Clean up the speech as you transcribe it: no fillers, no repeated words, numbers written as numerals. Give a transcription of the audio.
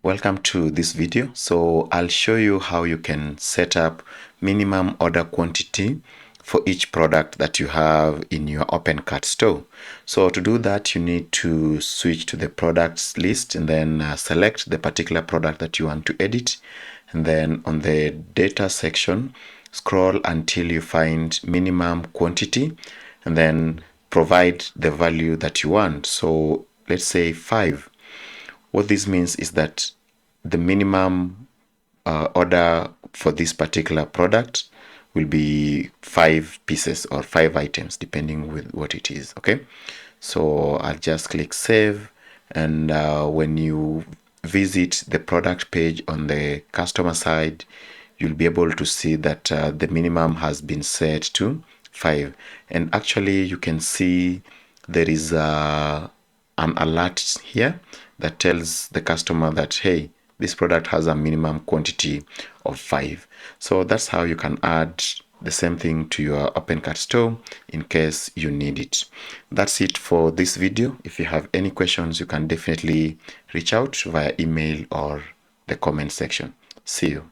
Welcome to this video. So I'll show you how you can set up minimum order quantity for each product that you have in your OpenCart store. So to do that, you need to switch to the products list and then select the particular product that you want to edit. And then on the data section, scroll until you find minimum quantity and then provide the value that you want. So let's say 5. What this means is that the minimum order for this particular product will be 5 pieces or 5 items, depending with what it is. Okay, so I'll just click save, and when you visit the product page on the customer side, you'll be able to see that the minimum has been set to 5. And actually you can see there is an alert here that tells the customer that, hey, this product has a minimum quantity of 5. So that's how you can add the same thing to your OpenCart store in case you need it. That's it for this video. If you have any questions, you can definitely reach out via email or the comment section. See you.